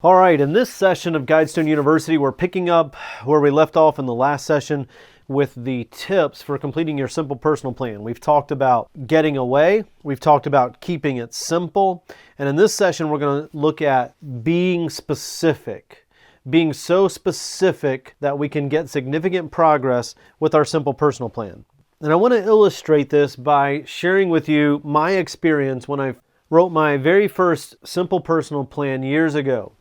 All right, in this session of Guidestone University, we're picking up where we left off in the last session with the tips for completing your simple personal plan. We've talked about getting away, we've talked about keeping it simple, and in this session we're going to look at being specific. Being so specific that we can get significant progress with our simple personal plan. And I want to illustrate this by sharing with you my experience when I wrote my very first simple personal plan years ago.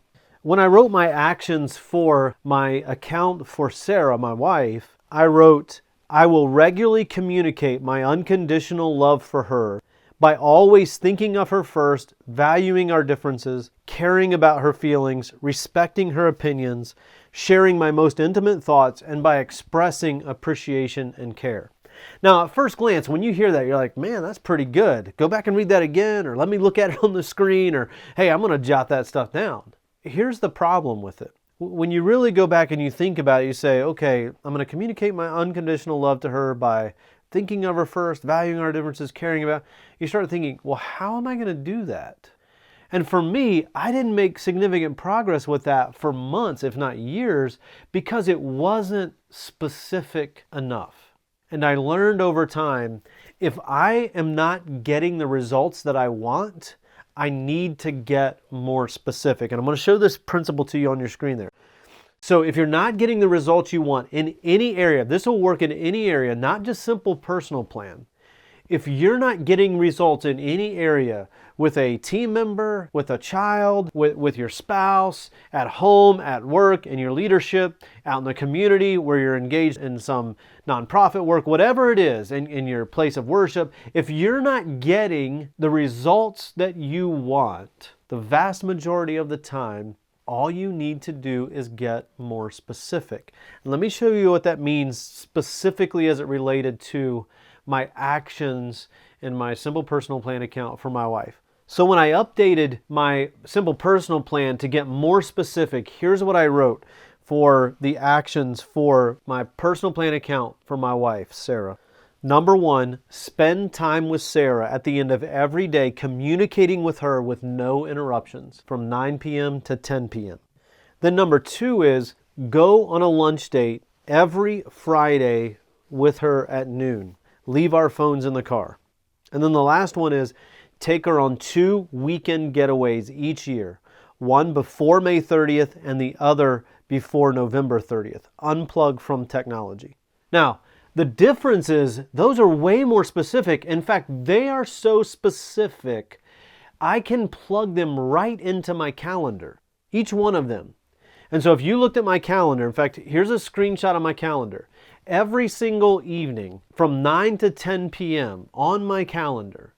When I wrote my actions for my account for Sarah, my wife, I wrote, I will regularly communicate my unconditional love for her by always thinking of her first, valuing our differences, caring about her feelings, respecting her opinions, sharing my most intimate thoughts, and by expressing appreciation and care. Now, at first glance, when you hear that, you're like, man, that's pretty good. Go back and read that again, or let me look at it on the screen, or hey, I'm going to jot that stuff down. Here's the problem with it. When you really go back and you think about it, you say, okay, I'm going to communicate my unconditional love to her by thinking of her first, valuing our differences, caring about. You start thinking, well, how am I going to do that? And for me, I didn't make significant progress with that for months, if not years, because it wasn't specific enough. And I learned over time, if I am not getting the results that I want, I need to get more specific. And I'm going to show this principle to you on your screen there. So if you're not getting the results you want in any area, this will work in any area, not just simple personal plan. If you're not getting results in any area with a team member, with a child, with your spouse, at home, at work, in your leadership, out in the community where you're engaged in some nonprofit work, whatever it is, in your place of worship, if you're not getting the results that you want, the vast majority of the time, all you need to do is get more specific. And let me show you what that means specifically as it related to my actions in my Simple Personal Plan account for my wife. So when I updated my Simple Personal Plan to get more specific, here's what I wrote for the actions for my personal plan account for my wife, Sarah. Number 1, spend time with Sarah at the end of every day, communicating with her with no interruptions from 9 p.m. to 10 p.m. Then number 2 is go on a lunch date every Friday with her at noon. Leave our phones in the car. And then the last one is take her on 2 weekend getaways each year. One before May 30th and the other before November 30th. Unplug from technology. Now, the difference is those are way more specific. In fact, they are so specific, I can plug them right into my calendar. Each one of them. And so if you looked at my calendar, in fact, here's a screenshot of my calendar. Every single evening from 9 to 10 p.m. on my calendar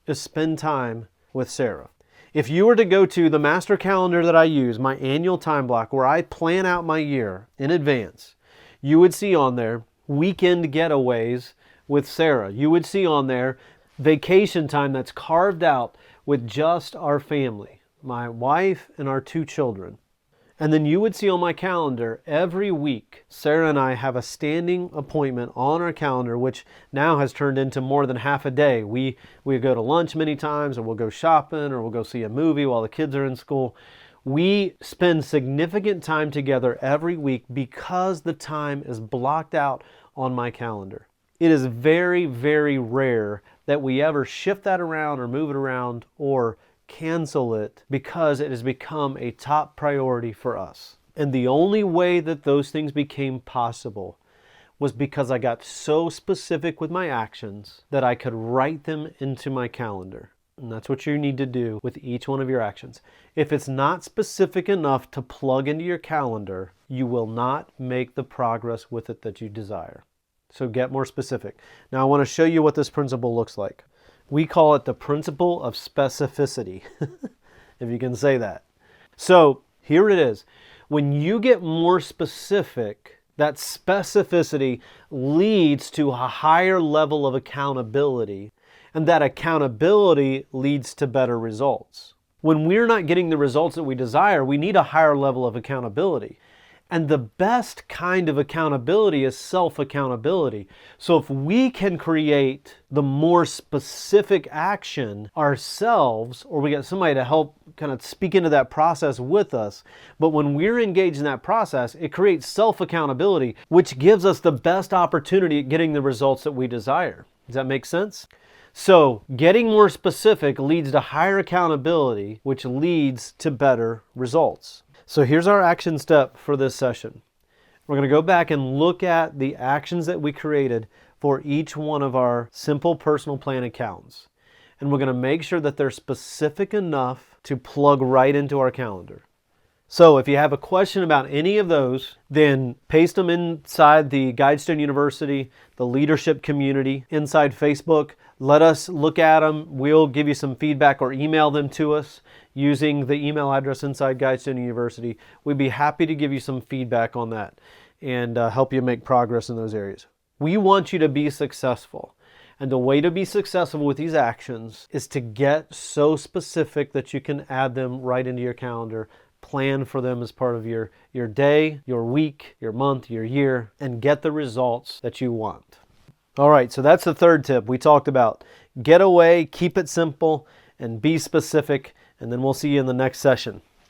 is spend time with Sarah. If you were to go to the master calendar that I use, my annual time block where I plan out my year in advance, you would see on there weekend getaways with Sarah. You would see on there vacation time that's carved out with just our family, my wife and our 2 children. And then you would see on my calendar every week, Sarah and I have a standing appointment on our calendar, which now has turned into more than half a day. We go to lunch many times, or we'll go shopping, or we'll go see a movie while the kids are in school. We spend significant time together every week because the time is blocked out on my calendar. It is very, very rare that we ever shift that around or move it around or cancel it because it has become a top priority for us. And the only way that those things became possible was because I got so specific with my actions that I could write them into my calendar. And that's what you need to do with each one of your actions. If it's not specific enough to plug into your calendar, you will not make the progress with it that you desire. So get more specific. Now I want to show you what this principle looks like. We call it the principle of specificity, if you can say that. So here it is. When you get more specific, that specificity leads to a higher level of accountability, and that accountability leads to better results. When we're not getting the results that we desire, we need a higher level of accountability. And the best kind of accountability is self-accountability. So if we can create the more specific action ourselves, or we get somebody to help kind of speak into that process with us, but when we're engaged in that process, it creates self-accountability, which gives us the best opportunity at getting the results that we desire. Does that make sense? So getting more specific leads to higher accountability, which leads to better results. So here's our action step for this session. We're going to go back and look at the actions that we created for each one of our simple personal plan accounts. And we're going to make sure that they're specific enough to plug right into our calendar. So if you have a question about any of those, then paste them inside the Guidestone University, the leadership community, inside Facebook. Let us look at them. We'll give you some feedback or email them to us using the email address inside Guidestone University. We'd be happy to give you some feedback on that and help you make progress in those areas. We want you to be successful. And the way to be successful with these actions is to get so specific that you can add them right into your calendar. Plan for them as part of your day, your week, your month, your year, and get the results that you want. All right, so that's the third tip. We talked about get away, keep it simple, and be specific, and then we'll see you in the next session.